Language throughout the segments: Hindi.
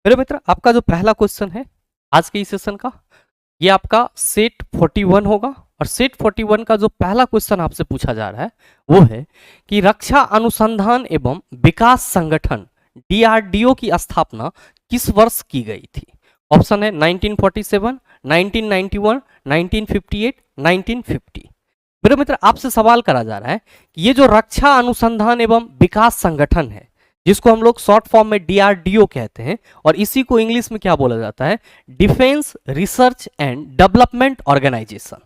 मेरे मित्र, आपका जो पहला क्वेश्चन है आज के इस सेशन का, ये आपका सेट 41 होगा। और सेट 41 का जो पहला क्वेश्चन आपसे पूछा जा रहा है वो है कि रक्षा अनुसंधान एवं विकास संगठन DRDO की स्थापना किस वर्ष की गई थी। ऑप्शन है 1947, 1991, 1958, 1950। मेरे मित्र, आपसे सवाल करा जा रहा है कि ये जो रक्षा अनुसंधान एवं विकास संगठन है, जिसको हम लोग शॉर्ट फॉर्म में DRDO कहते हैं, और इसी को इंग्लिश में क्या बोला जाता है, defence research and development organisation.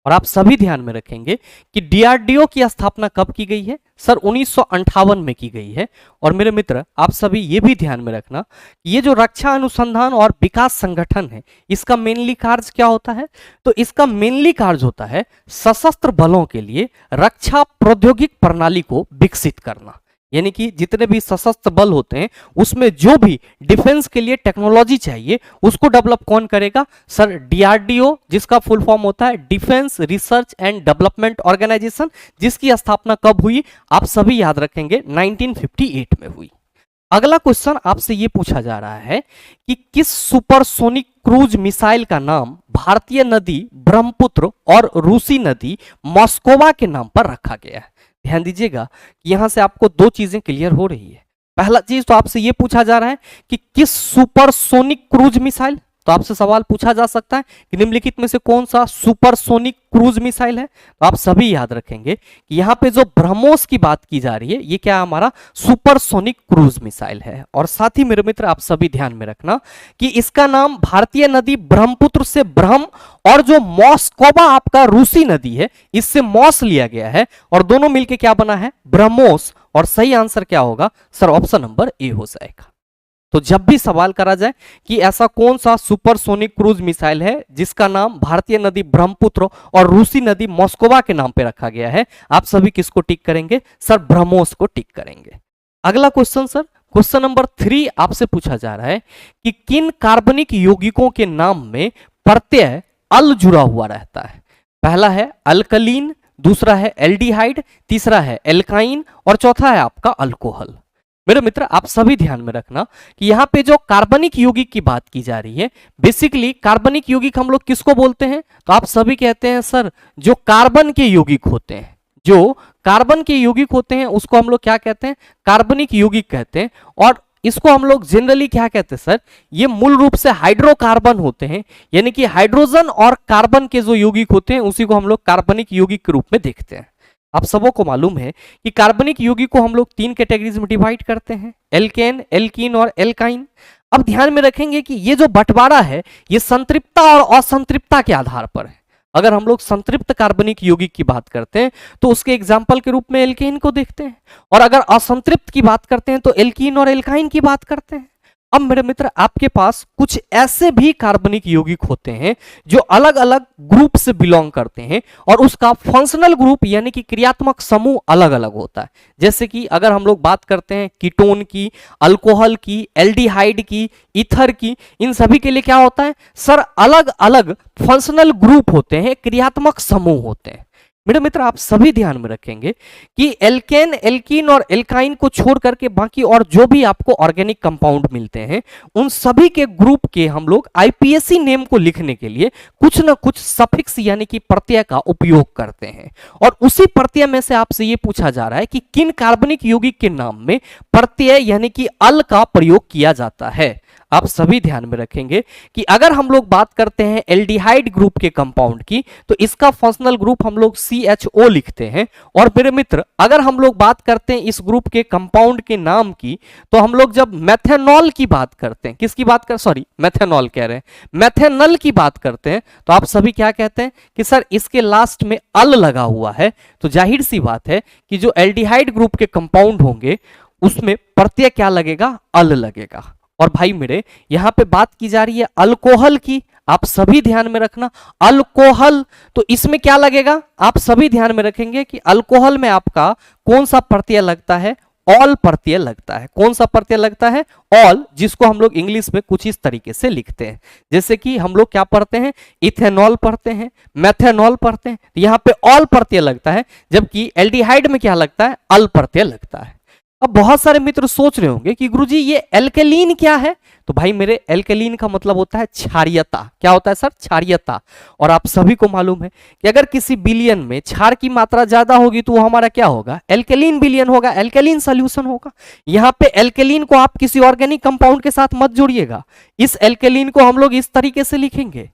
और आप सभी ध्यान में रखेंगे कि DRDO की स्थापना कब की गई है, सर 1958 में की गई है। और मेरे मित्र, आप सभी ये भी ध्यान में रखना कि ये जो रक्षा अनुसंधान और विकास संगठन है, इसका मेनली कार्य क्या होता है, तो इसका मेनली कार्य होता है सशस्त्र बलों के लिए रक्षा प्रौद्योगिक प्रणाली को विकसित करना। यानी कि जितने भी सशस्त्र बल होते हैं उसमें जो भी डिफेंस के लिए टेक्नोलॉजी चाहिए उसको डेवलप कौन करेगा, सर DRDO, जिसका फुल फॉर्म होता है defence research and development organisation, जिसकी स्थापना कब हुई, आप सभी याद रखेंगे 1958 में हुई। अगला क्वेश्चन आपसे ये पूछा जा रहा है कि किस सुपरसोनिक क्रूज मिसाइल का नाम भारतीय नदी ब्रह्मपुत्र और रूसी नदी मॉस्कोवा के नाम पर रखा गया है। ध्यान दीजिएगा कि यहां से आपको दो चीजें क्लियर हो रही है। पहला चीज तो आपसे यह पूछा जा रहा है कि किस सुपरसोनिक क्रूज मिसाइल, तो आपसे सवाल पूछा जा सकता है कि निम्नलिखित में से कौन सा सुपरसोनिक क्रूज मिसाइल है। तो आप सभी याद रखेंगे कि यहां पे जो ब्रह्मोस की बात की जा रही है, ये क्या हमारा सुपरसोनिक क्रूज मिसाइल है। और साथ ही मेरे मित्र, आप सभी ध्यान में रखना कि इसका नाम भारतीय नदी ब्रह्मपुत्र से ब्रह्म और जो मॉस्कोवा आपका रूसी नदी है, इससे मॉस लिया गया है और दोनों मिलके क्या बना है, ब्रह्मोस। और सही आंसर क्या होगा, सर ऑप्शन नंबर ए हो जाएगा। तो जब भी सवाल करा जाए कि ऐसा कौन सा सुपरसोनिक क्रूज मिसाइल है जिसका नाम भारतीय नदी ब्रह्मपुत्र और रूसी नदी मॉस्कोवा के नाम पे रखा गया है, आप सभी किसको टिक करेंगे, सर ब्रह्मोस को टिक करेंगे। अगला क्वेश्चन सर, क्वेश्चन नंबर 3 आपसे पूछा जा रहा है कि किन कार्बनिक यौगिकों के नाम में प्रत्यय अल जुड़ा हुआ रहता है। पहला है अल्कलीन, दूसरा है एल्डिहाइड, तीसरा है एल्काइन और चौथा है आपका अल्कोहल। मेरे मित्र, आप सभी ध्यान में रखना कि यहां पे जो कार्बनिक यौगिक की बात की जा रही है, बेसिकली कार्बनिक यौगिक हम लोग किसको बोलते हैं, तो आप सभी कहते हैं सर जो कार्बन के यौगिक होते हैं, जो कार्बन के यौगिक होते हैं उसको हम लोग क्या कहते हैं, कार्बनिक यौगिक कहते हैं। और इसको हम लोग जनरली क्या कहते हैं सर, ये मूल रूप से हाइड्रोकार्बन होते हैं, यानी कि हाइड्रोजन और कार्बन के जो यौगिक होते हैं उसी को हम लोग कार्बनिक यौगिक के रूप में देखते हैं। आप सबों को मालूम है कि कार्बनिक यौगिक को हम लोग 3 कैटेगरीज में डिवाइड करते हैं, एल्केन, एल्कीन और एल्काइन। अब ध्यान में रखेंगे कि ये जो बंटवारा है ये संतृप्तता और असंतृप्तता के आधार पर है। अगर हम लोग संतृप्त कार्बनिक यौगिक की बात करते हैं तो उसके एग्जाम्पल के रूप में एल्केन को देखते हैं, और अगर असंतृप्त की बात करते हैं तो एल्कीन और एल्काइन की बात करते हैं। अब मेरे मित्र, आपके पास कुछ ऐसे भी कार्बनिक यौगिक होते हैं जो अलग अलग ग्रुप से बिलोंग करते हैं और उसका फंक्शनल ग्रुप यानी कि क्रियात्मक समूह अलग अलग होता है। जैसे कि अगर हम लोग बात करते हैं कीटोन की, अल्कोहल की, एल्डिहाइड की, ईथर की, इन सभी के लिए क्या होता है सर, अलग अलग फंक्शनल ग्रुप होते हैं, क्रियात्मक समूह होते हैं। मेरे मित्र, आप सभी ध्यान में रखेंगे कि एल्केन, एल्कीन और एल्काइन को छोड़ करके बाकी और जो भी आपको ऑर्गेनिक कंपाउंड मिलते हैं उन सभी के ग्रुप के हम लोग IPSC नेम को लिखने के लिए कुछ ना कुछ सफिक्स यानी कि प्रत्यय का उपयोग करते हैं। और उसी प्रत्यय में से आपसे ये पूछा जा रहा है कि किन कार्बनिक यौगिक के नाम में प्रत्यय यानी कि अल का प्रयोग किया जाता है। आप सभी ध्यान में रखेंगे कि अगर हम लोग बात करते हैं एल्डिहाइड ग्रुप के कंपाउंड की तो इसका फंक्शनल ग्रुप हम लोग CHO लिखते हैं। और मेरे मित्र, अगर हम लोग बात करते हैं इस ग्रुप के कंपाउंड के नाम की तो हम लोग जब मेथेनॉल की बात करते हैं, किसकी बात कर, सॉरी मेथेनॉल कह रहे हैं, मेथेनल की बात करते हैं तो आप सभी क्या कहते हैं कि सर इसके लास्ट में अल लगा हुआ है। तो जाहिर सी बात है कि जो एल्डिहाइड ग्रुप के कंपाउंड होंगे उसमें प्रत्यय क्या लगेगा, अल लगेगा। और भाई मेरे, यहां पे बात की जा रही है अल्कोहल की, आप सभी ध्यान में रखना, अल्कोहल, तो इसमें क्या लगेगा, आप सभी ध्यान में रखेंगे कि अल्कोहल में आपका कौन सा प्रत्यय लगता है, ऑल प्रत्यय लगता है। कौन सा प्रत्यय लगता है, ऑल, जिसको हम लोग इंग्लिश में कुछ इस तरीके से लिखते हैं, जैसे कि हम लोग क्या पढ़ते हैं, इथेनॉल पढ़ते हैं, मेथेनॉल पढ़ते हैं, यहां पे ऑल प्रत्यय लगता है, जब्कि एल्डिहाइड में क्या लगता है, अल प्रत्यय लगता है। अब बहुत सारे मित्र सोच रहे होंगे कि गुरुजी ये एल्केलीन क्या है, तो भाई मेरे एल्केलीन का मतलब होता है क्षारीयता। क्या होता है सर? क्षारीयता। और आप सभी को मालूम है कि अगर किसी बिलियन में क्षार की मात्रा ज्यादा होगी तो वो हमारा क्या होगा? एल्केलीन बिलियन होगा, एल्केलीन सॉल्यूशन होगा। यहाँ पे एल्केलीन को आप किसी ऑर्गेनिक कंपाउंड के साथ मत जोड़िएगा, इस एल्केलीन को हम लोग इस तरीके से लिखेंगे,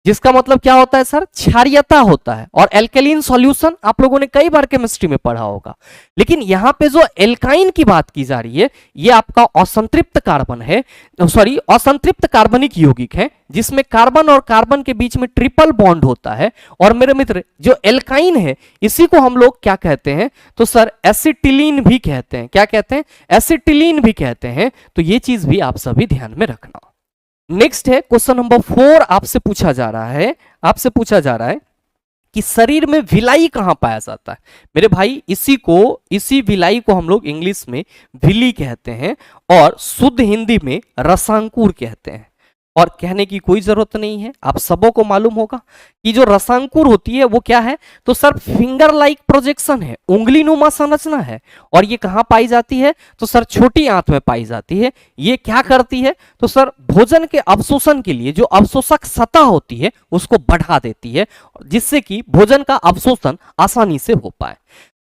जिसका मतलब क्या होता है सर? क्षारीयता होता है। और एल्केलीन सॉल्यूशन आप लोगों ने कई बार केमिस्ट्री में पढ़ा होगा। लेकिन यहां पे जो एल्काइन की बात की जा रही है, ये आपका असंतृप्त कार्बन है, सॉरी असंतृप्त कार्बनिक यौगिक है, जिसमें कार्बन और कार्बन के बीच में ट्रिपल बॉन्ड होता है। और मेरे मित्र जो एल्काइन है इसी को हम लोग क्या कहते हैं? तो सर एसिटिलीन भी कहते हैं। क्या कहते हैं? एसिटिलीन भी कहते हैं। तो ये चीज भी आप सभी ध्यान में रखना। नेक्स्ट है क्वेश्चन नंबर 4, आपसे पूछा जा रहा है कि शरीर में विलाई कहां पाया जाता है? मेरे भाई इसी विलाई को हम लोग इंग्लिश में विली कहते हैं और शुद्ध हिंदी में रसांकुर कहते हैं। और कहने की कोई जरूरत नहीं है, आप सबों को मालूम होगा कि जो रसांकुर होती है वो क्या है? तो सर फिंगर लाइक प्रोजेक्शन है, उंगली नुमा संरचना है। और ये कहां पाई जाती है? तो सर छोटी आंत में पाई जाती है। ये क्या करती है? तो सर भोजन के अवशोषण के लिए जो अवशोषक सतह होती है उसको बढ़ा देती है, जिससे कि भोजन का अवशोषण आसानी से हो पाए।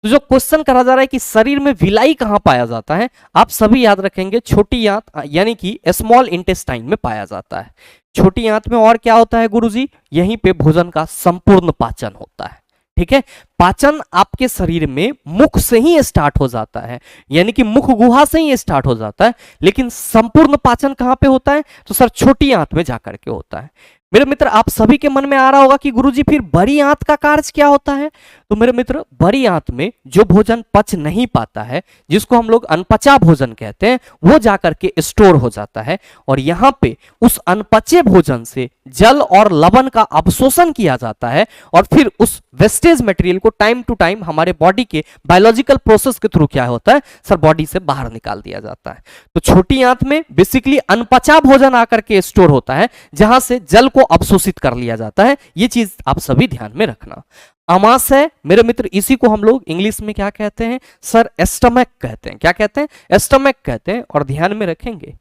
तो जो क्वेश्चन करा जा रहा है कि शरीर में विलाई कहां पाया जाता है, आप सभी याद रखेंगे छोटी आंत यानी कि स्मॉल इंटेस्टाइन में पाया जाता है। छोटी आंत में और क्या होता है गुरुजी? यहीं पे भोजन का संपूर्ण पाचन होता है। ठीक है, पाचन आपके शरीर में मुख से ही स्टार्ट हो जाता है, यानी कि मुख गुहा से ही स्टार्ट हो जाता है। लेकिन संपूर्ण पाचन कहां पे होता है? तो सर छोटी आंत में जाकर के होता है। मेरे मित्र आप सभी के मन में आ रहा होगा कि गुरुजी फिर बड़ी आंत का कार्य क्या होता है? तो मेरे मित्र बड़ी आंत में जो भोजन पच नहीं पाता है, जिसको हम लोग अनपचा भोजन कहते हैं, वो जाकर के स्टोर हो जाता है। और यहां पे उस अनपचे भोजन से जल और लवण का अवशोषण किया जाता है और फिर उस वेस्टेज मटेरियल को टाइम टू टाइम हमारे बॉडी के बायोलॉजिकल प्रोसेस के थ्रू क्या होता है सर? बॉडी से बाहर निकाल दिया जाता है। तो छोटी आंत में बेसिकली अनपचा भोजन आकर के स्टोर होता है, जहां से जल को अवशोषित कर लिया जाता है। ये चीज आप सभी ध्यान में रखना। आमाशय मेरे मित्र इसी को हम लोग इंग्लिश में क्या कहते हैं सर? एस्टमक कहते हैं। क्या कहते हैं? एस्टमक कहते हैं। और ध्यान में रखेंगे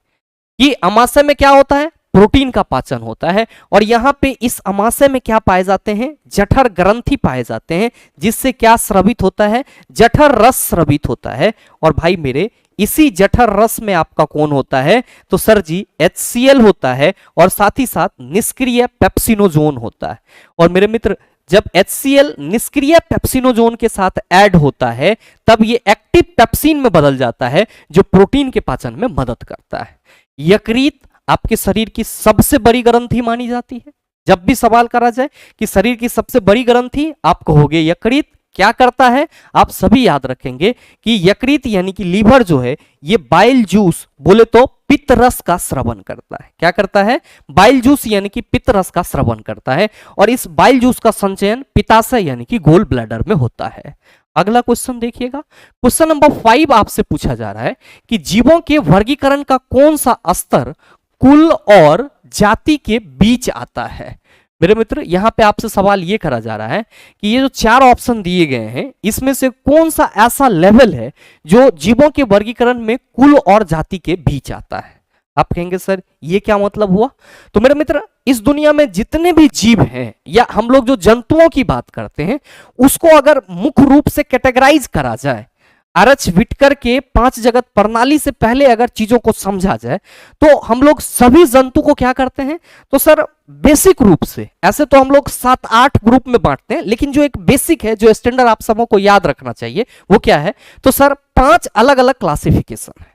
कि आमाशय में क्या होता है? प्रोटीन का पाचन होता है। और यहां पे इस आमाशय में क्या पाए जाते हैं? जठर ग्रंथि पाए जाते हैं, जिससे क्या स्रवित होता है? जठर रस स्रवित होता है। और भाई मेरे इसी जठर रस में आपका कौन होता है? तो सर जी HCl होता है और साथ ही साथ निष्क्रिय पेप्सिनोजोन होता है। और मेरे मित्र जब HCl निष्क्रिय पेप्सिनोजोन के साथ ऐड होता है तब ये एक्टिव पेप्सिन में बदल जाता है, जो प्रोटीन के पाचन में मदद करता है। यकृत आपके शरीर की सबसे बड़ी ग्रंथि मानी जाती है। जब भी सवाल करा जाए कि शरीर की सबसे बड़ी ग्रंथि, आप कहोगे यकृत। क्या करता है? आप सभी याद रखेंगे कि यकृत यानी कि लीवर जो है ये बाइल जूस बोले तो पित्त रस का स्रवण करता है। क्या करता है? बाइल जूस यानी कि पित्त रस का स्रवण करता है। और इस बाइल जूस का संचयन पित्ताशय यानी कि गोल ब्लैडर में होता है। अगला क्वेश्चन देखिएगा, क्वेश्चन नंबर 5 आपसे पूछा जा रहा है कि जीवों के वर्गीकरण का कौन सा स्तर कुल और जाति के बीच आता है? मेरे मित्र यहां पे आपसे सवाल ये करा जा रहा है कि ये जो 4 ऑप्शन दिए गए हैं इसमें से कौन सा ऐसा लेवल है जो जीवों के वर्गीकरण में कुल और जाति के बीच आता है? आप कहेंगे सर ये क्या मतलब हुआ? तो मेरे मित्र इस दुनिया में जितने भी जीव हैं या हम लोग जो जंतुओं की बात करते हैं उसको अगर मुख्य रूप से कैटेगराइज करा जाए, आरएच विटकर के 5 जगत प्रणाली से पहले अगर चीजों को समझा जाए तो हम लोग सभी जंतु को क्या करते हैं? तो सर बेसिक रूप से ऐसे तो हम लोग 7-8 ग्रुप में बांटते हैं, लेकिन जो एक बेसिक है, जो स्टैंडर्ड आप सबों को याद रखना चाहिए वो क्या है? तो सर 5 अलग अलग क्लासिफिकेशन है।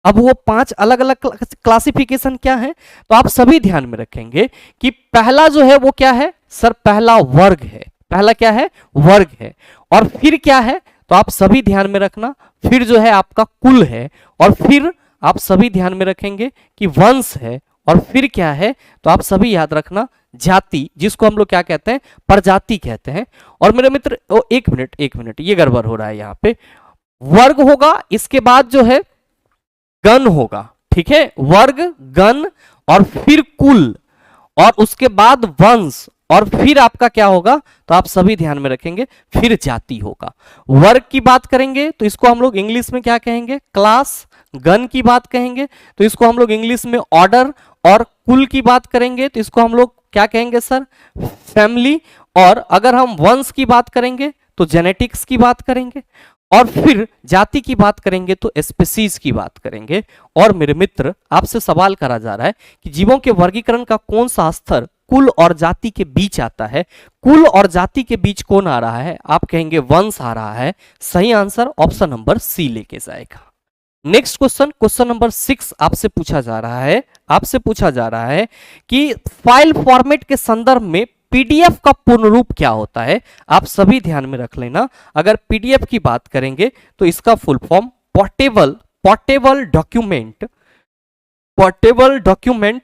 अब वो 5 अलग अलग क्लासिफिकेशन क्या है? तो आप सभी ध्यान में रखेंगे कि पहला जो है वो क्या है सर? पहला वर्ग है। पहला क्या है? वर्ग है। और फिर क्या है? तो आप सभी ध्यान में रखना, फिर जो है आपका कुल है। और फिर आप सभी ध्यान में रखेंगे कि वंश है। और फिर क्या है? तो आप सभी याद रखना जाति, जिसको हम लोग क्या कहते हैं? प्रजाति कहते हैं। और मेरे मित्र एक मिनट ये गड़बड़ हो रहा है यहाँ पे। वर्ग होगा, इसके बाद जो है गण होगा। ठीक है, वर्ग, गण और फिर कुल और उसके बाद वंश और फिर आपका क्या होगा, तो आप सभी ध्यान में रखेंगे, फिर जाति होगा। वर्ग की बात करेंगे तो इसको हम लोग इंग्लिश में क्या कहेंगे, क्लास। गण की बात कहेंगे तो इसको हम लोग इंग्लिश में ऑर्डर। और कुल की बात करेंगे तो इसको हम लोग क्या कहेंगे सर, फैमिली। और अगर हम वंश की बात करेंगे तो जेनेटिक्स की बात करेंगे। और फिर जाति की बात करेंगे तो स्पीसीज की बात करेंगे। और मेरे मित्र, आपसे सवाल करा जा रहा है कि जीवों के वर्गीकरण का कौन सा स्तर कुल और जाति के बीच आता है। कुल और जाति के बीच कौन आ रहा है, आप कहेंगे वंश आ रहा है। सही आंसर ऑप्शन नंबर सी लेके जाएगा। नेक्स्ट क्वेश्चन, क्वेश्चन नंबर 6 आपसे पूछा जा रहा है, आपसे पूछा जा रहा है कि फाइल फॉर्मेट के संदर्भ में पीडीएफ का पूर्ण रूप क्या होता है। आप सभी ध्यान में रख लेना, अगर पीडीएफ की बात करेंगे तो इसका full form portable document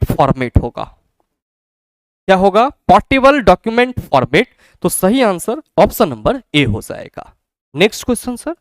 format होगा। क्या होगा, पोर्टेबल डॉक्यूमेंट फॉर्मेट। तो सही आंसर ऑप्शन नंबर ए हो जाएगा। Next question sir,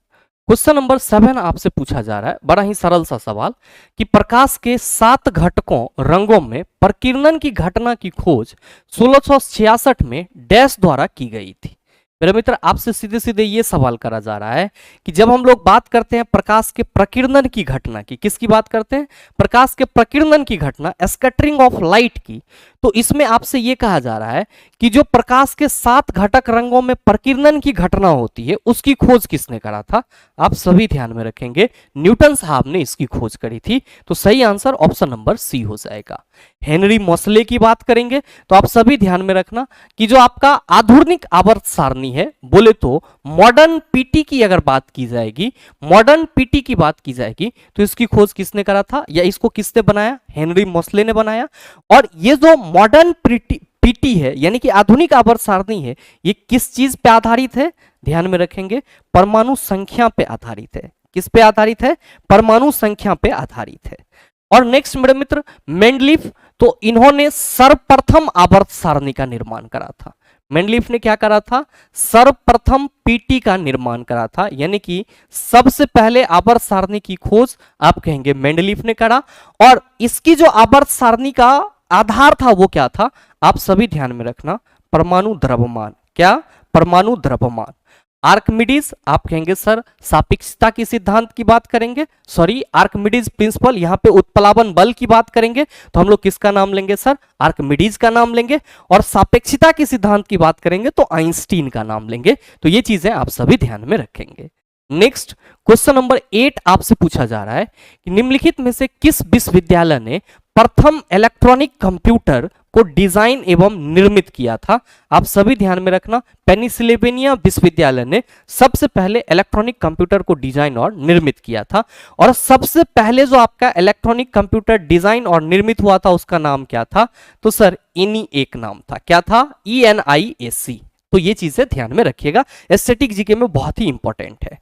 question number 7 आपसे पूछा जा रहा है, बड़ा ही सरल सा सवाल कि प्रकाश के 7 घटकों रंगों में प्रकीर्णन की घटना की खोज 1666 में डैश द्वारा की गई थी। मेरे मित्र, आपसे सीधे सीधे ये सवाल करा जा रहा है कि जब हम लोग बात करते हैं प्रकाश के प्रकीर्णन की घटना की, किसकी बात करते हैं, प्रकाश के प्रकीर्णन की घटना, स्कैटरिंग ऑफ लाइट की, तो इसमें आपसे ये कहा जा रहा है कि जो प्रकाश के 7 घटक रंगों में प्रकीर्णन की घटना होती है उसकी खोज किसने करा था। आप सभी ध्यान में रखेंगे, न्यूटन साहब ने इसकी खोज करी थी। तो सही आंसर ऑप्शन नंबर सी हो जाएगा। हेनरी मोसले की बात करेंगे तो आप सभी ध्यान में रखना कि जो आपका आधुनिक आवर्त सारणी है, बोले तो मॉडर्न पीटी की अगर बात की जाएगी, मॉडर्न पीटी की बात की जाएगी तो इसकी खोज किसने करा था, या इसको किसने बनाया, हेनरी मोसले ने बनाया। और ये जो मॉडर्न पीटी है यानी कि आधुनिक आवर्त सारणी है, ये किस चीज पे आधारित है, ध्यान में रखेंगे, परमाणु संख्या पे आधारित है। किस पे आधारित है, परमाणु संख्या पे आधारित है। और नेक्स्ट मेरे मित्र, मेंडलीफ, तो इन्होंने सर्वप्रथम आवर्त सारणी का निर्माण करा था। मेंडलीफ ने क्या करा था, सर्वप्रथम पीटी का निर्माण करा था, यानी कि सबसे पहले आवर्त सारणी की खोज आप कहेंगे मेंडलीफ ने करा। और इसकी जो आवर्त सारणी का आधार था वो क्या था, आप सभी ध्यान में रखना, परमाणु द्रव्यमान। क्या, परमाणु द्रव्यमान। आर्किमिडीज, आप कहेंगे सर सापेक्षता की सिद्धांत की बात करेंगे, सॉरी आर्किमिडीज प्रिंसिपल, यहां पे उत्प्लावन बल की बात करेंगे तो हम लोग किसका नाम लेंगे सर, आर्किमिडीज का नाम लेंगे। और सापेक्षता की सिद्धांत की बात करेंगे तो आइंस्टीन का नाम लेंगे। तो ये चीजें आप सभी ध्यान में रखेंगे। नेक्स्ट क्वेश्चन नंबर 8 आपसे पूछा जा रहा है कि निम्नलिखित में से किस विश्वविद्यालय ने प्रथम इलेक्ट्रॉनिक कंप्यूटर को डिजाइन एवं निर्मित किया था। आप सभी ध्यान में रखना, पेनिसिल्वेनिया विश्वविद्यालय ने सबसे पहले इलेक्ट्रॉनिक कंप्यूटर को डिजाइन और निर्मित किया था। और सबसे पहले जो आपका इलेक्ट्रॉनिक कंप्यूटर डिजाइन और निर्मित हुआ था उसका नाम क्या था, तो सर ENIAC नाम था। क्या था, ENIAC। तो ये चीजें ध्यान में रखिएगा, स्टैटिक जीके में बहुत ही इंपॉर्टेंट है।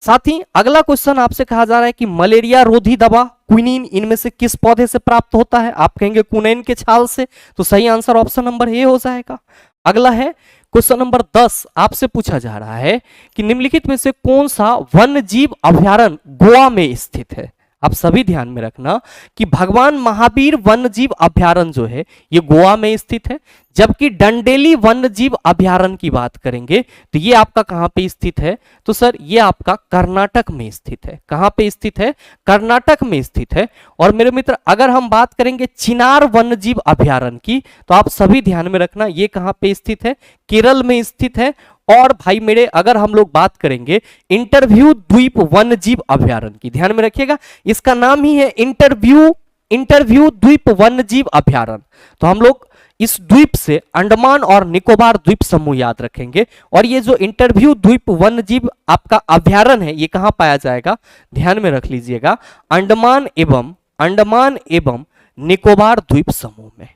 साथ ही अगला क्वेश्चन आपसे कहा जा रहा है कि मलेरिया रोधी दवा क्विनीन इनमें से किस पौधे से प्राप्त होता है। आप कहेंगे कुनैन के छाल से। तो सही आंसर ऑप्शन नंबर ए हो जाएगा। अगला है क्वेश्चन नंबर 10 आपसे पूछा जा रहा है कि निम्नलिखित में से कौन सा वन्य जीव अभयारण्य गोवा में स्थित है। आप सभी ध्यान में रखना कि भगवान महावीर वन्य जीव अभयारण्य जो है ये गोवा में स्थित है, जबकि डंडेली वन्य जीव अभयारण्य की बात करेंगे तो ये आपका कहां पे स्थित है, तो सर ये आपका कर्नाटक में स्थित है। कहां पे स्थित है, कर्नाटक में स्थित है। और मेरे मित्र अगर हम बात करेंगे चिनार वन्य जीव अभयारण्य की तो आप सभी ध्यान में रखना ये कहां पे स्थित है, केरल में स्थित है। और भाई मेरे अगर हम लोग बात करेंगे इंटरव्यू द्वीप वन्य जीव अभयारण्य की, ध्यान में रखिएगा इसका नाम ही है इंटरव्यू द्वीप वन्य जीव अभयारण्य। तो हम लोग इस द्वीप से अंडमान और निकोबार द्वीप समूह याद रखेंगे। और ये जो इंटरव्यू द्वीप वन्य जीव आपका अभयारण्य है ये कहां पाया जाएगा, ध्यान में रख लीजिएगा, अंडमान एवं निकोबार द्वीप समूह में।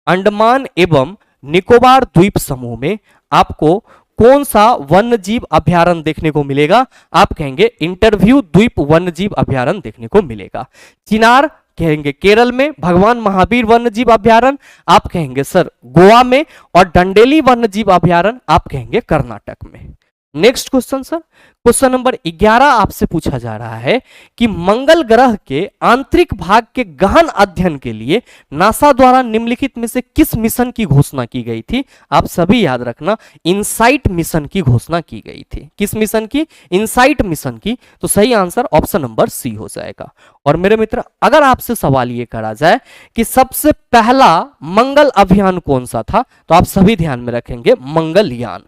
अंडमान एवं निकोबार द्वीप समूह में आपको कौन सा वन्य जीव अभयारण्य देखने को मिलेगा, आप कहेंगे इंटरव्यू द्वीप वन्य जीव अभयारण्य देखने को मिलेगा। चिनार कहेंगे केरल में, भगवान महावीर वन्य जीव अभयारण्य आप कहेंगे सर गोवा में, और डंडेली वन्य जीव अभयारण्य आप कहेंगे कर्नाटक में। Next question sir, question number 11 आपसे पूछा जा रहा है कि मंगल ग्रह के आंतरिक भाग के गहन अध्ययन के लिए नासा द्वारा निम्नलिखित में से किस मिशन की घोषणा की गई थी? आप सभी याद रखना, इनसाइट मिशन की घोषणा की गई थी। किस मिशन की? इनसाइट मिशन की। तो सही आंसर ऑप्शन नंबर सी हो जाएगा। और मेरे मित्र, अगर आपसे सवाल ये करा जाए कि सबसे पहला मंगल अभियान कौन सा था, तो आप सभी ध्यान में रखेंगे मंगलयान।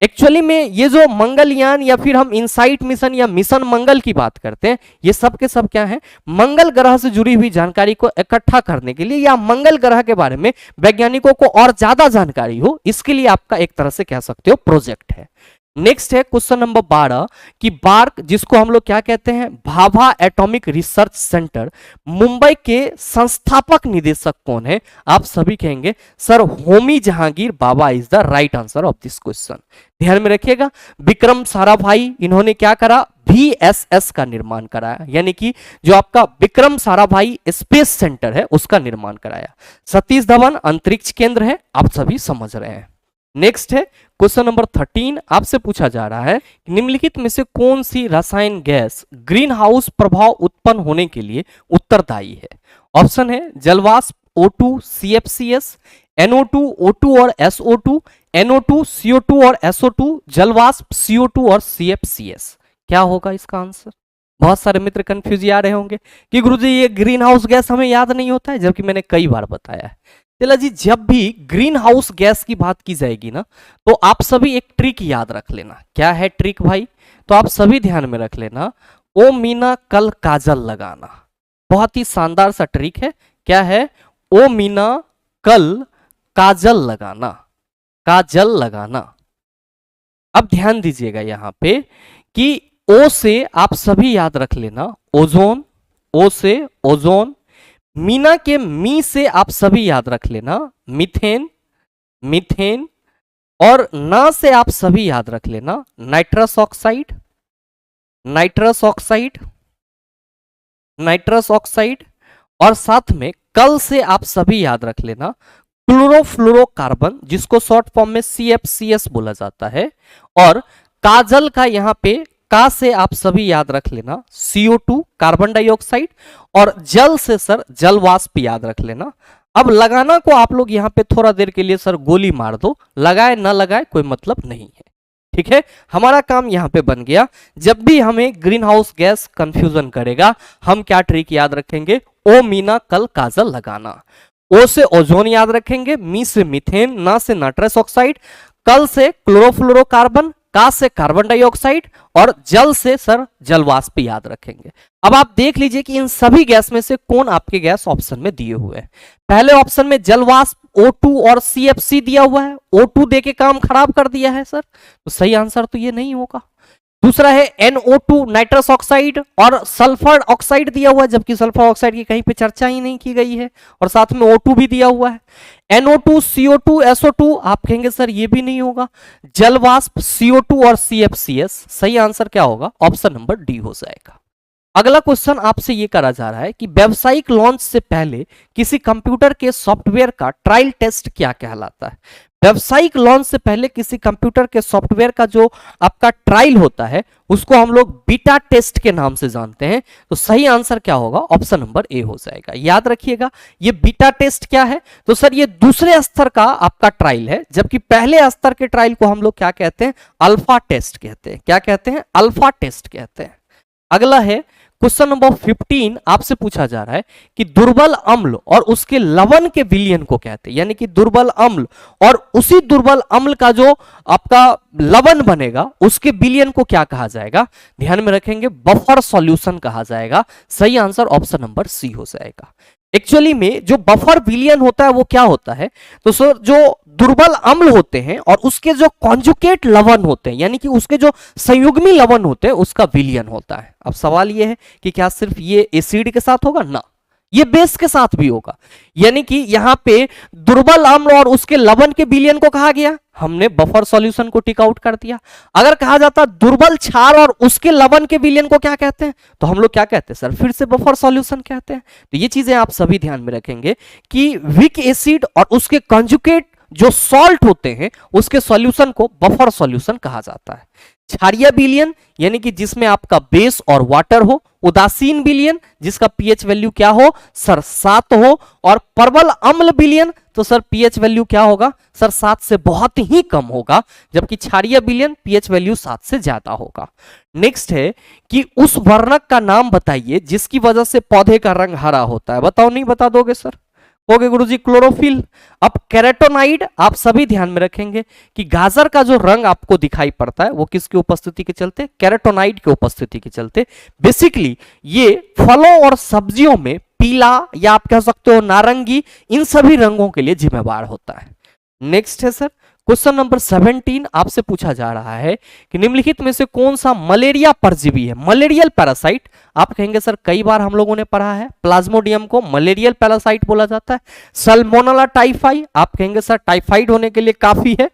एक्चुअली में ये जो मंगलयान या फिर हम इनसाइट मिशन या मिशन मंगल की बात करते हैं, ये सब के सब क्या है? मंगल ग्रह से जुड़ी हुई जानकारी को इकट्ठा करने के लिए या मंगल ग्रह के बारे में वैज्ञानिकों को और ज्यादा जानकारी हो, इसके लिए आपका एक तरह से कह सकते हो प्रोजेक्ट है। नेक्स्ट है क्वेश्चन नंबर 12 कि बार्क, जिसको हम लोग क्या कहते हैं? Bhabha atomic research centre, Mumbai के संस्थापक निदेशक कौन है? आप सभी कहेंगे sir Homi Jehangir Bhabha is the right answer of this question. ध्यान में रखिएगा, विक्रम साराभाई, इन्होंने क्या करा? VSS का निर्माण कराया, यानी कि जो आपका विक्रम साराभाई स्पेस सेंटर है उसका निर्माण कराया। सतीश धवन अंतरिक्ष केंद्र है, आप सभी समझ रहे हैं। नेक्स्ट है क्वेश्चन नंबर 13, आपसे पूछा जा रहा है निम्नलिखित में से कौन सी रसायन गैस ग्रीन हाउस प्रभाव उत्पन्न होने के लिए उत्तरदायी है? ऑप्शन है जलवाष्प O2 CFCS, NO2 O2 और SO2, NO2 CO2 और SO2, जलवाष्प CO2 और CFCS। क्या होगा इसका आंसर? बहुत सारे मित्र कंफ्यूज आ रहे होंगे कि गुरुजी ये ग्रीन हाउस गैस हमें याद नहीं होता है, जबकि मैंने कई बार बताया है। चला जी, जब भी ग्रीन हाउस गैस की बात की जाएगी ना, तो आप सभी एक ट्रिक याद रख लेना। क्या है ट्रिक भाई? तो आप सभी ध्यान में रख लेना, ओ मीना कल काजल लगाना। बहुत ही शानदार सा ट्रिक है। क्या है? ओ मीना कल काजल लगाना, काजल लगाना। अब ध्यान दीजिएगा यहां पे कि ओ से आप सभी याद रख लेना ओजोन, ओ से ओजोन। मीना के मी से आप सभी याद रख लेना मीथेन, मीथेन। और ना से आप सभी याद रख लेना nitrous oxide, nitrous oxide, nitrous oxide. और साथ में कल से आप सभी याद रख लेना क्लोरोफ्लोरोकार्बन, जिसको शॉर्ट फॉर्म में CFCS बोला जाता है। और काजल का यहां पे का से आप सभी याद रख लेना CO2 कार्बन डाइऑक्साइड। और जल से सर जल वाष्प याद रख लेना। अब लगाना को आप लोग यहां पे थोड़ा देर के लिए सर गोली मार दो, लगाए ना लगाए कोई मतलब नहीं है। ठीक है, हमारा काम यहां पे बन गया। जब भी हमें ग्रीन हाउस गैस कंफ्यूजन करेगा, हम क्या ट्रिक याद रखेंगे? ओ मीना कल काजल लगाना। ओ से ओजोन याद रखेंगे, मी से मीथेन, ना से नाइट्रस ऑक्साइड, कल से क्लोरोफ्लोरोकार्बन, का से कार्बन डाइऑक्साइड और जल से सर जलवाष्प याद रखेंगे। अब आप देख लीजिए कि इन सभी गैस में से कौन आपके गैस ऑप्शन में दिए हुए हैं। पहले ऑप्शन में जलवाष्प O2 और CFC दिया हुआ है, O2 देके काम खराब कर दिया है सर, तो सही आंसर तो ये नहीं होगा। दूसरा है NO2 नाइट्रस ऑक्साइड और सल्फर ऑक्साइड दिया हुआ है, जबकि सल्फर ऑक्साइड की कहीं पे चर्चा ही नहीं की गई है। और साथ में O2 भी दिया हुआ है। NO2 CO2 SO2 आप कहेंगे सर ये भी नहीं होगा। जलवाष्प CO2 और CFCS, सही आंसर क्या होगा? ऑप्शन नंबर डी हो जाएगा। अगला क्वेश्चन आपसे ये करा जा रहा है कि व्यावसायिक लॉन्च से पहले किसी कंप्यूटर के सॉफ्टवेयर का ट्रायल टेस्ट क्या कहलाता है? व्यावसायिक लॉन्च से पहले किसी कंप्यूटर के सॉफ्टवेयर का जो आपका ट्रायल होता है उसको हम लोग बीटा टेस्ट के नाम से जानते हैं। तो सही आंसर क्या होगा? ऑप्शन नंबर ए हो जाएगा। याद रखिएगा, ये बीटा टेस्ट क्या है? तो सर ये दूसरे स्तर का आपका ट्रायल है, जबकि पहले स्तर के ट्रायल को हम लोग क्या कहते हैं? अल्फा टेस्ट कहते हैं। क्या कहते हैं? अल्फा टेस्ट कहते हैं। अगला है क्वेश्चन नंबर 15, आपसे पूछा जा रहा है कि दुर्बल अम्ल और उसके लवण के विलयन को कहते हैं, यानी कि दुर्बल अम्ल और उसी दुर्बल अम्ल का जो आपका लवण बनेगा उसके विलयन को क्या कहा जाएगा? ध्यान में रखेंगे, बफर सॉल्यूशन कहा जाएगा। सही आंसर ऑप्शन नंबर सी हो जाएगा। एक्चुअली में जो बफर विलयन होता है वो क्या होता है? तो सर जो दुर्बल अम्ल होते हैं और उसके जो कॉन्जुगेट लवण होते हैं, यानी कि उसके जो संयुग्मी लवण होते हैं, उसका विलयन होता है। अब सवाल ये है कि क्या सिर्फ ये एसिड के साथ होगा? ना, ये बेस के साथ भी होगा। यानी कि यहां पे दुर्बल अम्ल और उसके लवण के विलयन को कहा गया, हमने बफर सॉल्यूशन को टिक आउट कर दिया। अगर कहा जाता दुर्बल क्षार और उसके लवण के विलयन को क्या कहते हैं, तो हम लोग क्या कहते हैं सर? फिर से बफर सॉल्यूशन कहते हैं। तो ये चीजें आप सभी ध्यान में रखेंगे कि वीक एसिड और उसके कॉन्जुगेट जो सॉल्ट होते हैं उसके सॉल्यूशन को बफर सॉल्यूशन कहा जाता है। क्षारीय विलयन यानी कि जिसमें आपका बेस और वाटर हो, उदासीन विलयन जिसका पीएच वैल्यू क्या हो सर 7 हो, और प्रबल अम्ल विलयन तो सर पीएच वैल्यू क्या होगा सर 7 से बहुत ही कम होगा, जबकि क्षारीय विलयन पीएच वैल्यू 7 से ज्यादा होगा। नेक्स्ट है कि उस वर्णक का नाम बताइए जिसकी वजह से पौधे का रंग हरा होता है। बताओ, नहीं बता दोगे सर? ओके गुरुजी, क्लोरोफिल। अब कैरोटोनाइड आप सभी ध्यान में रखेंगे कि गाजर का जो रंग आपको दिखाई पड़ता है वो किसकी उपस्थिति के चलते? कैरोटोनाइड की उपस्थिति के चलते। बेसिकली ये फलों और सब्जियों में पीला या आप कह सकते हो नारंगी, इन सभी रंगों के लिए जिम्मेवार होता है। नेक्स्ट है सर क्वेश्चन नंबर 17 आपसे पूछा जा रहा है कि निम्नलिखित में से कौन सा मलेरिया परजीवी है? Malarial parasite. आप कहेंगे सर कई बार हम लोगों ने पढ़ा है, प्लाज्मोडियम को मलेरियल पैरासाइट बोला जाता है। सल्मोनेला टाइफाई, आप कहेंगे सर टाइफाइड होने के लिए काफी है।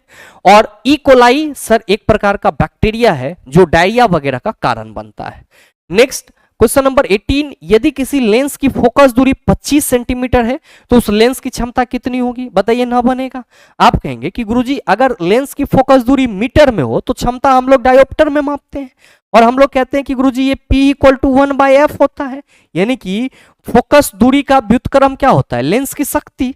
और ई कोलाई सर एक प्रकार का बैक्टीरिया है जो डायरिया वगैरह का कारण बनता है। नेक्स्ट क्वेश्चन नंबर 18, यदि किसी लेंस की फोकस दूरी 25 सेंटीमीटर है तो उस लेंस की क्षमता कितनी होगी? बताइए, ना बनेगा। आप कहेंगे कि गुरुजी अगर लेंस की फोकस दूरी मीटर में हो तो क्षमता हम लोग डायोप्टर में मापते हैं, और हम लोग कहते हैं कि गुरुजी ये P = 1/f होता है, यानी कि फोकस दूरी का व्युत्क्रम क्या होता है? लेंस की शक्ति।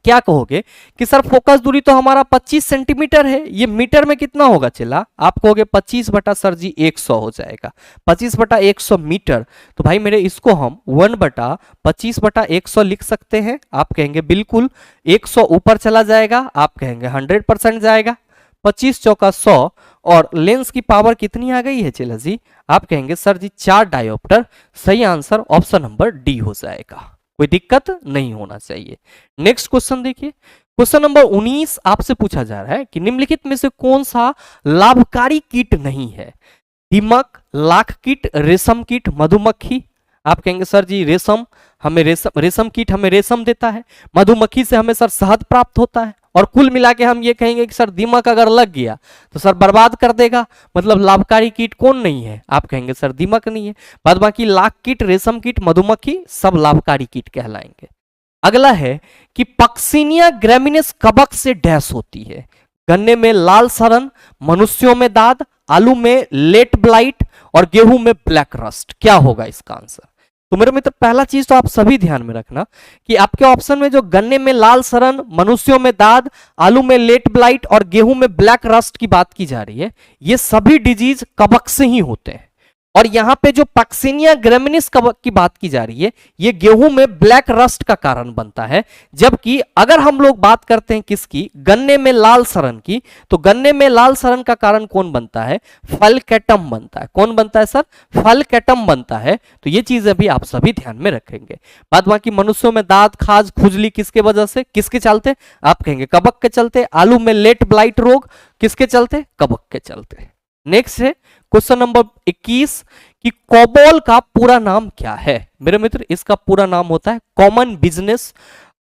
क्या कहोगे कि सर फोकस दूरी तो हमारा 25 सेंटीमीटर है, ये मीटर में कितना होगा? चला आप कहोगे 25 बटा सर जी 100 हो जाएगा, 25 बटा 100 मीटर। तो भाई मेरे इसको हम 1 बटा 25 बटा 100 लिख सकते हैं। आप कहेंगे बिल्कुल, 100 ऊपर चला जाएगा, आप कहेंगे 100% जाएगा, 25 चौका 100, और लेंस की पावर कितनी आ गई है चला जी? आप कहेंगे सर जी 4 डायोप्टर। सही आंसर ऑप्शन नंबर डी हो जाएगा, कोई दिक्कत नहीं होना चाहिए। नेक्स्ट क्वेश्चन देखिए, क्वेश्चन नंबर 19 आपसे पूछा जा रहा है कि निम्नलिखित में से कौन सा लाभकारी कीट नहीं है? दीमक, लाख कीट, रेशम कीट, मधुमक्खी। आप कहेंगे सर जी रेशम कीट हमें रेशम देता है, मधुमक्खी से हमें सर शहद प्राप्त होता है, और कुल मिला के हम ये कहेंगे कि सर दीमक अगर लग गया तो सर बर्बाद कर देगा। मतलब लाभकारी कीट कौन नहीं है? आप कहेंगे सर दीमक नहीं है। बाद बाकी लाख कीट, रेशम कीट, मधुमक्खी सब लाभकारी कीट कहलाएंगे। अगला है कि पक्सिनिया ग्रामिनेस कवक से डैश होती है? गन्ने में लाल सड़न, मनुष्यों में दाद, आलू में लेट ब्लाइट, और गेहूं में ब्लैक रस्ट। क्या होगा इसका आंसर? तो मेरे मित्र पहला चीज तो आप सभी ध्यान में रखना कि आपके ऑप्शन में जो गन्ने में लाल सड़न, मनुष्यों में दाद, आलू में लेट ब्लाइट और गेहूं में ब्लैक रस्ट की बात की जा रही है, ये सभी डिजीज कवक से ही होते हैं। और यहां पे जो पक्सिनिया ग्रामिनेस कवक की बात की जा रही है, ये गेहूं में ब्लैक रस्ट का कारण बनता है। जबकि अगर हम लोग बात करते हैं किसकी, गन्ने में लाल सड़न की, तो गन्ने में लाल सड़न का कारण कौन बनता है? फलकैटम बनता है। कौन बनता है सर? फलकैटम बनता है। तो ये चीजें भी आप सभी ध्यान में रखेंगे। बाद बाकी मनुष्यों में दांत, खाज, खुजली किसके वजह से, किसके चलते? आप कहेंगे कवक के चलते। आलू में लेट ब्लाइट रोग किसके चलते? कवक के चलते। नेक्स्ट है क्वेश्चन नंबर 21 कि कोबोल का पूरा नाम क्या है? मेरे मित्र इसका पूरा नाम होता है कॉमन बिजनेस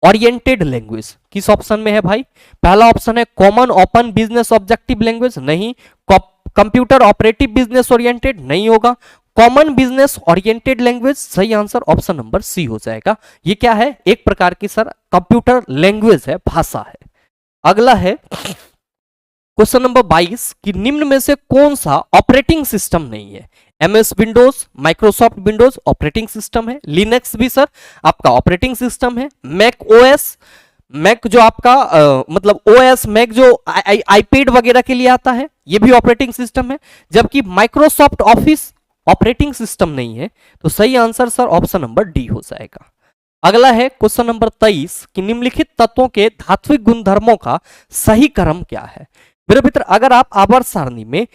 ओरिएंटेड लैंग्वेज। किस ऑप्शन में है भाई? पहला ऑप्शन है common open business objective language, नहीं। कंप्यूटर ऑपरेटिव बिजनेस ओरिएंटेड, नहीं होगा। कॉमन बिजनेस ओरिएंटेड लैंग्वेज, सही आंसर ऑप्शन नंबर सी हो जाएगा। ये क्या है? एक प्रकार की सर कंप्यूटर लैंग्वेज है, भाषा है। अगला है क्वेश्चन नंबर 22 कि निम्न में से कौन सा ऑपरेटिंग सिस्टम नहीं है? MS Windows, Microsoft Windows operating system है। लिनक्स भी सर आपका ऑपरेटिंग सिस्टम है। मैक OS, मैक जो आपका मतलब OS मैक जो आईपैड वगैरह के लिए आता है, ये भी ऑपरेटिंग सिस्टम है। जबकि माइक्रोसॉफ्ट ऑफिस ऑपरेटिंग सिस्टम नहीं है। तो सही answer sir option number D हो जाएगा। अगला है क्वेश्चन नंबर 23 कि निम्नलिखित तत्वों के धात्विक गुणधर्मों का सही क्रम क्या है? मेरे मित्र अगर आप आवर्त सारणी में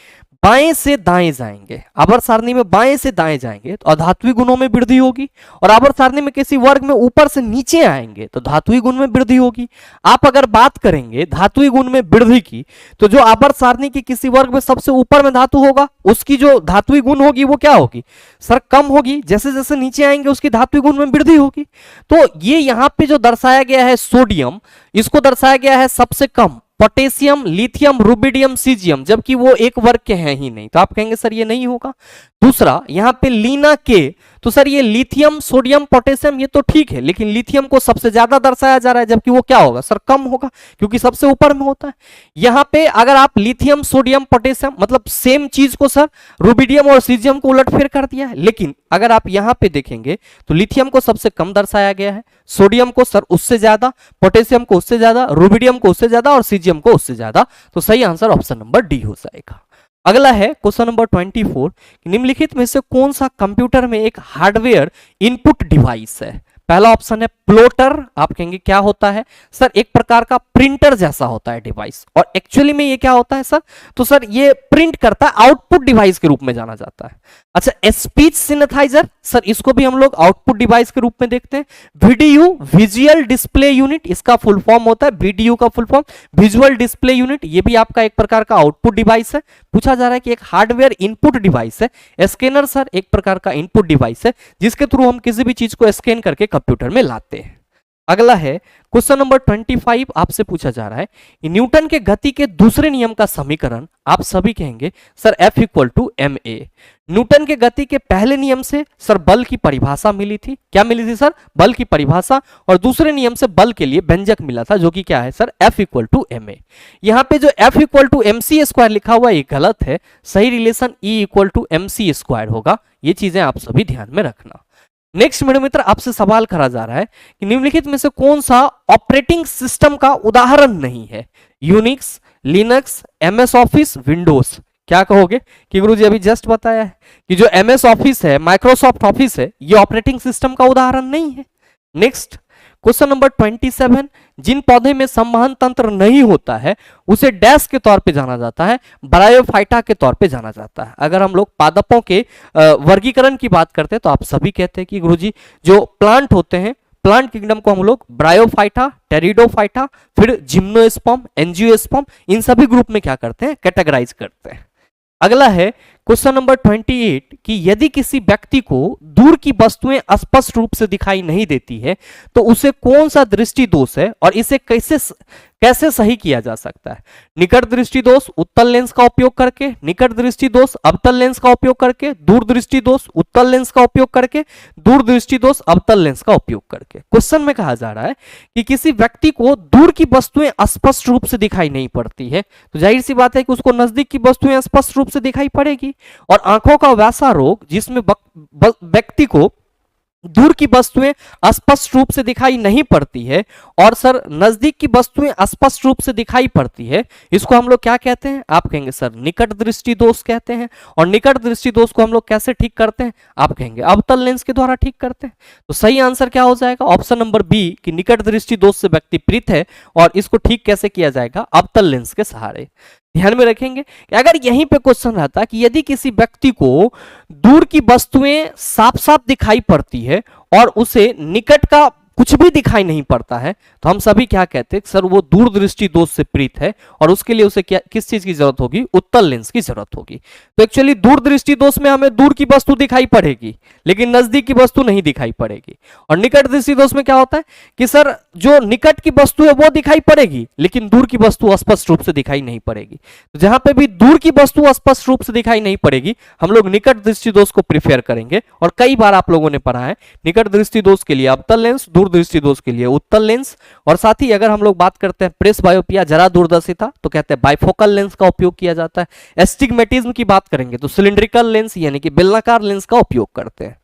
बाएं से दाएं जाएंगे, आवर्त सारणी में बाएं से दाएं जाएंगे तो अधात्विक गुणों में वृद्धि होगी, और आवर्त सारणी में किसी वर्ग में ऊपर से नीचे आएंगे तो धात्विक गुण में वृद्धि होगी। आप अगर बात करेंगे धात्विक गुण में वृद्धि की, तो जो आवर्त सारणी के किसी वर्ग में सबसे ऊपर में धातु होगा, उसकी जो धात्विक गुण होगी वो क्या होगी सर? कम होगी। जैसे जैसे नीचे आएंगे उसकी धात्विक गुण में वृद्धि होगी। तो ये यहाँ पे जो दर्शाया गया है सोडियम, इसको दर्शाया गया है सबसे कम, पोटेशियम, लिथियम, रुबिडियम, सीजियम, जबकि वो एक वर्ग के हैं ही नहीं। तो आप कहेंगे सर ये नहीं होगा। दूसरा यहाँ पे लीना के, तो सर ये लिथियम, सोडियम, पोटेशियम ये तो ठीक है, लेकिन लिथियम को सबसे ज्यादा दर्शाया जा रहा है, जबकि वो क्या होगा सर, कम होगा, क्योंकि सबसे ऊपर में होता है। यहां पे अगर आप लिथियम, सोडियम, पोटेशियम मतलब सेम चीज को सर रुबिडियम और सीजियम को उलटफेर कर दिया है, लेकिन अगर आप यहां पे देखेंगे तो लिथियम को सबसे कम दर्शाया गया है, सोडियम को सर उससे ज्यादा, पोटेशियम को उससे ज्यादा, रुबिडियम को उससे ज्यादा और सीजियम को उससे ज्यादा। तो सही आंसर ऑप्शन नंबर डी हो जाएगा। अगला है क्वेश्चन नंबर 24, निम्नलिखित में से कौन सा कंप्यूटर में एक हार्डवेयर इनपुट डिवाइस है। पहला ऑप्शन है प्लोटर, आप कहेंगे क्या होता है सर, एक प्रकार का प्रिंटर जैसा होता है डिवाइस, और एक्चुअली में ये क्या होता है सर, तो सर ये प्रिंट करता है, आउटपुट डिवाइस के रूप में जाना जाता है। अच्छा, स्पीच सिंथेसाइजर, सर इसको भी हम लोग आउटपुट डिवाइस के रूप में देखते हैं। वीडीयू, विजुअल डिस्प्ले यूनिट, इसका फुल फॉर्म होता है, वीडीयू का full form visual display unit, ये भी आपका एक प्रकार का आउटपुट डिवाइस है। पूछा जा रहा है कि एक हार्डवेयर इनपुट डिवाइस है। स्कैनर सर एक प्रकार का इनपुट डिवाइस है, जिसके थ्रू हम किसी भी चीज को स्कैन करके कंप्यूटर में लाते हैं। अगला है क्वेश्चन नंबर 25, आपसे पूछा जा रहा है न्यूटन के गति के दूसरे नियम का समीकरण, आप सभी कहेंगे sir F equal to M A. Newton के गति के पहले नियम से सर बल की परिभाषा मिली थी, क्या मिली थी सर, बल की परिभाषा, और दूसरे नियम से बल के लिए व्यंजक मिला था, जो कि क्या है sir F equal to M A. यहाँ पे जो F equal to M C square लिखा हुआ ये गलत है, सही relation E equal to M C square होगा। ये चीजें आप सभी ध्यान में रखना। नेक्स्ट मेरे मित्र आपसे सवाल करा जा रहा है कि निम्नलिखित में से कौन सा ऑपरेटिंग सिस्टम का उदाहरण नहीं है, Unix, Linux, MS office, Windows. क्या कहोगे कि गुरुजी अभी जस्ट बताया है कि जो एमएस ऑफिस है, माइक्रोसॉफ्ट ऑफिस है, ये ऑपरेटिंग सिस्टम का उदाहरण नहीं है। नेक्स्ट क्वेश्चन नंबर 27, जिन पौधे में संवहन तंत्र नहीं होता है उसे डैश के तौर पे जाना जाता है, ब्रायोफाइटा के तौर पे जाना जाता है। अगर हम लोग पादपों के वर्गीकरण की बात करते हैं तो आप सभी कहते हैं कि गुरुजी जो प्लांट होते हैं, प्लांट किंगडम को हम लोग ब्रायोफाइटा, टेरिडोफाइटा, फिर जिम्नोस्पर्म, एंजियोस्पर्म, इन सभी ग्रुप में क्या करते हैं, कैटेगराइज करते हैं। अगला है क्वेश्चन नंबर 28 कि यदि किसी व्यक्ति को दूर की वस्तुएं स्पष्ट रूप से दिखाई नहीं देती है तो उसे कौन सा दृष्टि दोष है और इसे कैसे सही किया जा सकता है। निकट दृष्टि दोष उत्तल लेंस का उपयोग करके, निकट दृष्टि दोष अवतल लेंस का उपयोग करके, दूर दृष्टि दोष उत्तल लेंस का उपयोग करके, दूर दृष्टि दोष अवतल लेंस का उपयोग करके। क्वेश्चन में कहा जा रहा है कि किसी व्यक्ति को दूर की वस्तुएं स्पष्ट रूप से दिखाई नहीं पड़ती है, तो जाहिर सी बात है कि उसको नजदीक की वस्तुएं स्पष्ट रूप से दिखाई पड़ेगी। और आंखों का वैसा रोग जिसमें व्यक्ति को दूर की वस्तुएं स्पष्ट रूप से दिखाई नहीं पड़ती है और सर नजदीक की वस्तुएं स्पष्ट रूप से दिखाई पड़ती है, इसको हम लोग क्या कहते हैं, आप कहेंगे सर निकट दृष्टि दोष कहते हैं। और निकट दृष्टि दोष को हम लोग कैसे ठीक करते हैं, आप कहेंगे अवतल लेंस के द्वारा ठीक करते हैं। तो सही आंसर क्या हो जाएगा, ऑप्शन नंबर बी कि निकट दृष्टि दोष से व्यक्ति पीड़ित है और इसको ठीक कैसे किया जाएगा, अवतल लेंस के सहारे। ध्यान में रखेंगे कि अगर यहीं पे क्वेश्चन रहता कि यदि किसी व्यक्ति को दूर की वस्तुएं साफ साफ दिखाई पड़ती है और उसे निकट का कुछ भी दिखाई नहीं पड़ता है, तो हम सभी क्या कहते हैं सर वो दूर दृष्टि दोष से पीड़ित है और उसके लिए उसे क्या किस चीज की जरूरत होगी, उत्तल लेंस की जरूरत होगी। तो एक्चुअली दूर दृष्टि दोष में हमें दूर की वस्तु दिखाई पड़ेगी लेकिन नजदीक की वस्तु नहीं दिखाई पड़ेगी। और निकट दृष्टि दोष में क्या होता है कि सर जो निकट की वस्तु है वो दिखाई पड़ेगी लेकिन दूर की वस्तु स्पष्ट रूप से दिखाई नहीं पड़ेगी। तो जहां पे भी दूर की वस्तु स्पष्ट रूप से दिखाई नहीं पड़ेगी हम लोग निकट दृष्टि दोष को प्रिफेयर करेंगे। और कई बार आप लोगों ने पढ़ा है निकट दृष्टि दोष के लिए अवतल लेंस, दूर दृष्टि दोष के लिए उत्तल लेंस। और साथ ही अगर हम लोग बात करते हैं प्रेस बायोपिया, जरा दूरदर्शिता, तो कहते हैं बाइफोकल लेंस का उपयोग किया जाता है। एस्टिग्मेटिज्म की बात करेंगे तो सिलिंड्रिकल लेंस यानी कि बेलनाकार लेंस का उपयोग करते हैं।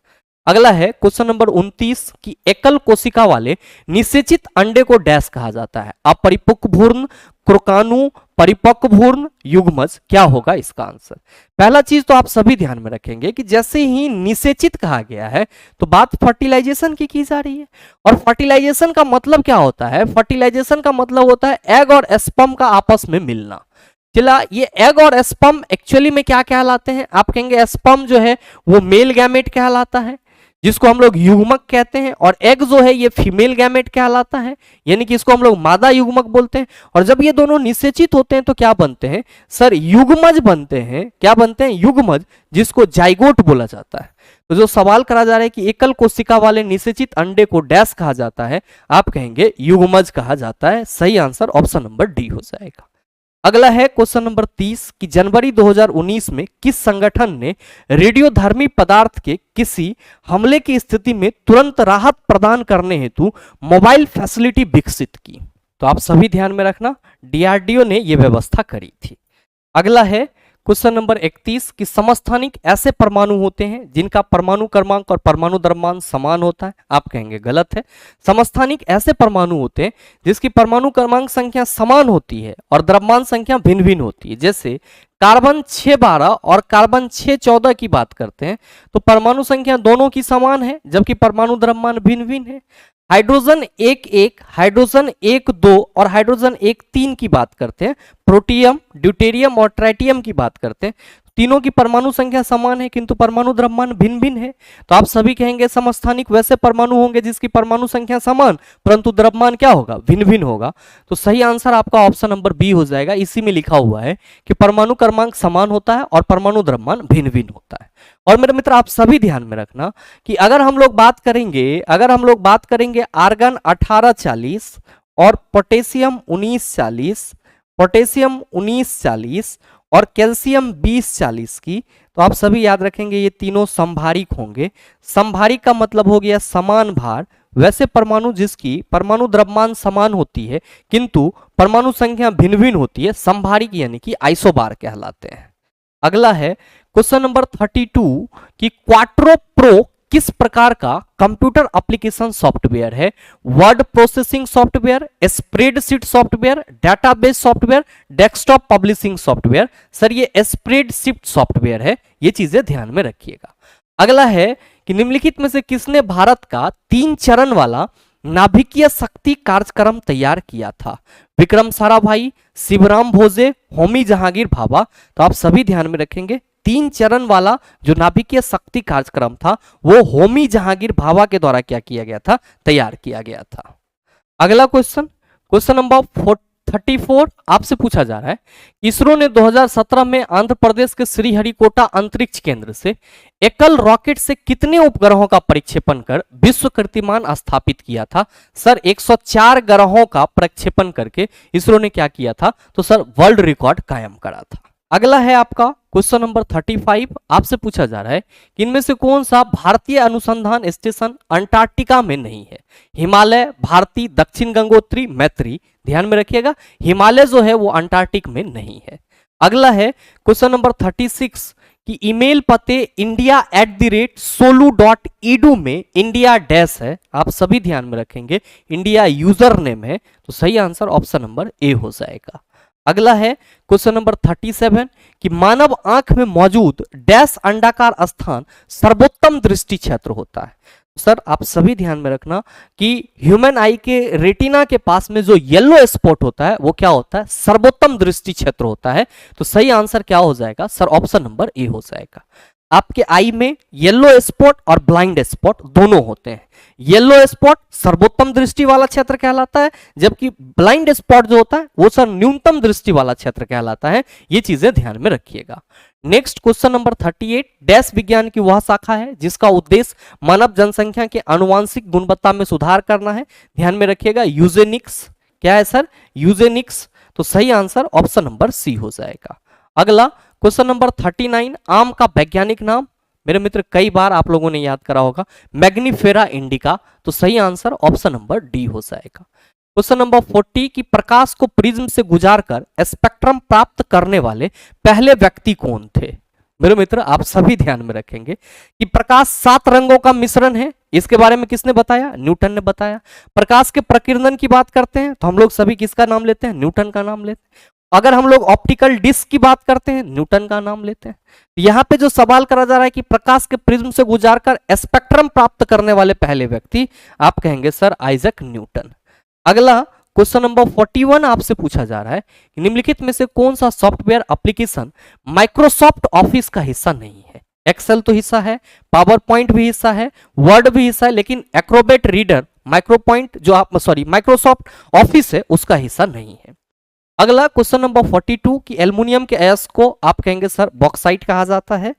अगला है क्वेश्चन नंबर 29 की एकल कोशिका वाले निषेचित अंडे को डैश कहा जाता है, अपरिपक्व भ्रूण, क्रोकाणु, परिपक्व भ्रूण, युग्मज। क्या होगा इसका आंसर। पहला चीज तो आप सभी ध्यान में रखेंगे कि जैसे ही निषेचित कहा गया है तो बात फर्टिलाइजेशन की जा रही है। और फर्टिलाइजेशन का मतलब क्या होता है, फर्टिलाइजेशन का मतलब होता है एग और स्पर्म का आपस में मिलना। चला ये एग और स्पर्म एक्चुअली में क्या कहलाते हैं, आप कहेंगे स्पर्म जो है वो मेल गैमेट कहलाता है जिसको हम लोग युग्मक कहते हैं, और एग जो है ये फीमेल गैमेट कहलाता है यानी कि इसको हम लोग मादा युग्मक बोलते हैं। और जब ये दोनों निषेचित होते हैं तो क्या बनते हैं सर, युग्मज बनते हैं। क्या बनते हैं, युग्मज, जिसको जाइगोट बोला जाता है। तो जो सवाल करा जा रहा है कि एकल कोशिका वाले निषेचित अंडे को डैश कहा जाता है, आप कहेंगे युग्मज कहा जाता है। सही आंसर ऑप्शन नंबर डी हो जाएगा। अगला है क्वेश्चन नंबर 30 कि जनवरी 2019 में किस संगठन ने रेडियोधर्मी पदार्थ के किसी हमले की स्थिति में तुरंत राहत प्रदान करने हेतु मोबाइल फैसिलिटी विकसित की? तो आप सभी ध्यान में रखना, डीआरडीओ ने यह व्यवस्था करी थी। अगला है क्वेश्चन नंबर 31 कि समस्थानिक ऐसे परमाणु होते हैं जिनका परमाणु क्रमांक और परमाणु द्रव्यमान समान होता है। आप कहेंगे गलत है। समस्थानिक ऐसे परमाणु होते हैं जिसकी परमाणु क्रमांक संख्या समान होती है और द्रव्यमान संख्या भिन्न भिन्न होती है। जैसे कार्बन 612 और कार्बन 614 की बात करते हैं तो परमाणु संख्या दोनों की समान है जबकि परमाणु द्रव्यमान भिन्न भिन्न है। हाइड्रोजन 1,1, हाइड्रोजन 1,2 और हाइड्रोजन 1,3 की बात करते हैं, प्रोटियम, ड्यूटेरियम और ट्राइटियम की बात करते हैं, तीनों की परमाणु संख्या समान है किंतु परमाणु द्रव्यमान भिन्न भिन्न है। तो आप सभी कहेंगे समस्थानिक वैसे परमाणु होंगे जिसकी परमाणु संख्या समान परंतु द्रव्यमान क्या होगा? भिन्न भिन्न होगा। तो सही आंसर आपका ऑप्शन नंबर बी हो जाएगा। इसी में लिखा हुआ है कि परमाणु क्रमांक समान होता है और परमाणु द्रव्यमान भिन्न भिन्न होता है। और मेरे मित्र आप सभी ध्यान में रखना कि अगर हम लोग बात करेंगे आर्गन 1840 और पोटेशियम 1940 और कैल्शियम 2040 की, तो आप सभी याद रखेंगे ये तीनों संभारिक होंगे। संभारिक का मतलब हो गया समान भार। वैसे परमाणु जिसकी परमाणु द्रव्यमान समान होती है किंतु परमाणु संख्या भिन्न भिन्न होती है, संभारिक यानी कि आइसोबार कहलाते हैं। अगला है क्वेश्चन नंबर 32 कि क्वाट्रो प्रो किस प्रकार का कंप्यूटर एप्लीकेशन सॉफ्टवेयर है? Word processing software, spreadsheet software, database software, desktop publishing software. Sir ये स्प्रेडशीट सॉफ्टवेयर है, ये चीजें ध्यान में रखिएगा। अगला है कि निम्नलिखित में से किसने भारत का 3 चरण वाला नाभिकीय शक्ति कार्यक्रम तैयार किया था? विक्रम साराभाई, शिवराम भोजे, होमी जहांगीर भाभा। तो आप सभी ध्यान में रखेंगे 3 चरण वाला जो नाभिकीय शक्ति कार्यक्रम था वो होमी जहांगीर भाभा के द्वारा क्या किया गया था? तैयार किया गया था। अगला क्वेश्चन नंबर 34 आपसे पूछा जा रहा है, इसरो ने 2017 में आंध्र प्रदेश के श्रीहरिकोटा अंतरिक्ष केंद्र से एकल रॉकेट से कितने उपग्रहों का प्रक्षेपण कर विश्व कीर्तिमान स्थापित किया था? सर 104 ग्रहों का प्रक्षेपण करके इसरो ने क्या किया था? तो सर वर्ल्ड रिकॉर्ड कायम करा था। अगला है आपका क्वेश्चन नंबर 35 आपसे पूछा जा रहा है कि इनमें से कौन सा भारतीय अनुसंधान स्टेशन अंटार्कटिका में नहीं है? हिमालय, भारती, दक्षिण गंगोत्री, मैत्री। ध्यान में रखिएगा हिमालय जो है वो अंटार्कटिक में नहीं है। अगला है क्वेश्चन नंबर 36 कि ईमेल पते india@solu.edu में इंडिया डैश है। आप सभी ध्यान में रखेंगे इंडिया यूजर नेम है, तो सही आंसर ऑप्शन नंबर ए हो जाएगा। अगला है क्वेश्चन नंबर 37 कि मानव आंख में मौजूद डैश अंडाकार स्थान सर्वोत्तम दृष्टि क्षेत्र होता है। सर आप सभी ध्यान में रखना कि ह्यूमन आई के रेटिना के पास में जो येलो स्पॉट होता है वो क्या होता है? सर्वोत्तम दृष्टि क्षेत्र होता है। तो सही आंसर क्या हो जाएगा? सर ऑप्शन नंबर ए हो जाएगा। आपके आई में येलो स्पॉट और ब्लाइंड स्पॉट दोनों होते हैं। येलो स्पॉट सर्वोत्तम दृष्टि वाला क्षेत्र कहलाता है जबकि ब्लाइंड स्पॉट जो होता है वो सर न्यूनतम दृष्टि वाला क्षेत्र कहलाता है। ये चीजें ध्यान में रखिएगा। नेक्स्ट क्वेश्चन नंबर 38 डैश विज्ञान की वह शाखा है जिसका उद्देश्य मानव जनसंख्या के आनुवांशिक गुणवत्ता में सुधार करना है। ध्यान में रखिएगा यूजेनिक्स। क्या है सर? यूजेनिक्स। तो सही आंसर ऑप्शन नंबर सी हो जाएगा। अगला क्वेश्चन नंबर 39 आम का वैज्ञानिक नाम। मेरे मित्र कई बार आप लोगों ने याद करा होगा मैग्नीफेरा इंडिका। तो सही आंसर ऑप्शन नंबर डी हो जाएगा। क्वेश्चन नंबर 40 कि प्रकाश को प्रिज्म से गुजारकर स्पेक्ट्रम प्राप्त करने वाले पहले व्यक्ति कौन थे? मेरे मित्र आप सभी ध्यान में रखेंगे कि प्रकाश 7 रंगों का मिश्रण है। इसके बारे में किसने बताया? न्यूटन ने बताया। प्रकाश के प्रकीर्णन की बात करते हैं तो हम लोग सभी किसका नाम लेते हैं? न्यूटन का नाम लेते हैं। अगर हम लोग ऑप्टिकल डिस्क की बात करते हैं न्यूटन का नाम लेते हैं। यहां पे जो सवाल करा जा रहा है कि प्रकाश के प्रिज्म से गुजारकर स्पेक्ट्रम प्राप्त करने वाले पहले व्यक्ति, आप कहेंगे सर आइजैक न्यूटन। अगला क्वेश्चन नंबर 41 आपसे पूछा जा रहा है कि निम्नलिखित में से कौन सा सॉफ्टवेयर एप्लीकेशन माइक्रोसॉफ्ट ऑफिस का हिस्सा नहीं है? एक्सेल तो हिस्सा है, पावर पॉइंट भी हिस्सा है, वर्ड भी हिस्सा है, लेकिन एक्रोबेट रीडर माइक्रोसॉफ्ट ऑफिस है उसका हिस्सा नहीं है। अगला क्वेश्चन नंबर 42 कि एल्युमिनियम के अयस्क को आप कहेंगे सर बॉक्साइट कहा जाता है।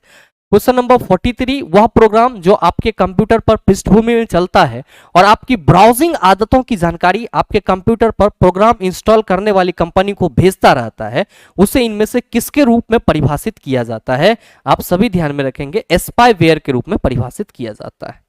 क्वेश्चन नंबर 43, वह प्रोग्राम जो आपके कंप्यूटर पर पृष्ठभूमि में चलता है और आपकी ब्राउजिंग आदतों की जानकारी आपके कंप्यूटर पर प्रोग्राम इंस्टॉल करने वाली कंपनी को भेजता रहता है, उसे इनमें से किसके रूप में परिभाषित किया जाता है? आप सभी ध्यान में रखेंगे, स्पाईवेयर के रूप में परिभाषित किया जाता है।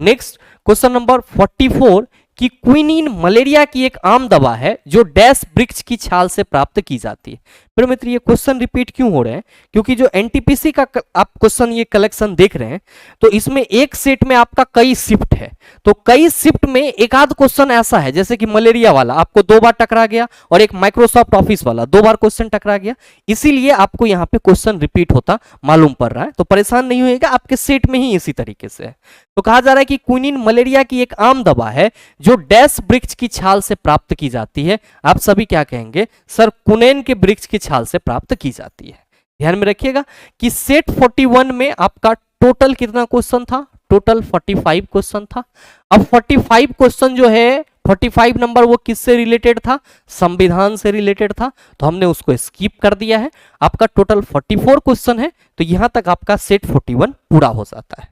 नेक्स्ट क्वेश्चन नंबर 44 कि क्विनीन मलेरिया की एक आम दवा है जो डैश वृक्ष की छाल से प्राप्त की जाती है। फिर मित्र ये क्वेश्चन रिपीट क्यों हो रहे हैं? क्योंकि जो एनटीपीसी का आप क्वेश्चन ये कलेक्शन देख रहे हैं तो इसमें एक सेट में आपका कई शिफ्ट है, तो कई शिफ्ट में एक आध क्वेश्चन ऐसा है जैसे कि मलेरिया वाला आपको 2 बार टकरा गया और एक माइक्रोसॉफ्ट ऑफिस वाला 2 बार क्वेश्चन टकरा गया, इसीलिए आपको यहाँ पे क्वेश्चन रिपीट होता मालूम पड़ रहा है। तो परेशान नहीं होइएगा, आपके सेट में ही इसी तरीके से है। तो कहा जा रहा है कि क्विनीन मलेरिया की एक आम दवा है जो डैश वृक्ष की छाल से प्राप्त की जाती है। आप सभी क्या कहेंगे? सर कुनेन के वृक्ष की छाल से प्राप्त की जाती है। ध्यान में रखिएगा कि सेट 41 में आपका टोटल कितना क्वेश्चन था? टोटल 45 क्वेश्चन था। अब 45 क्वेश्चन जो है 45 नंबर वो किससे रिलेटेड था? संविधान से रिलेटेड था, तो हमने उसको स्किप कर दिया है। आपका टोटल 44 क्वेश्चन है, तो यहां तक आपका सेट 41 पूरा हो जाता है।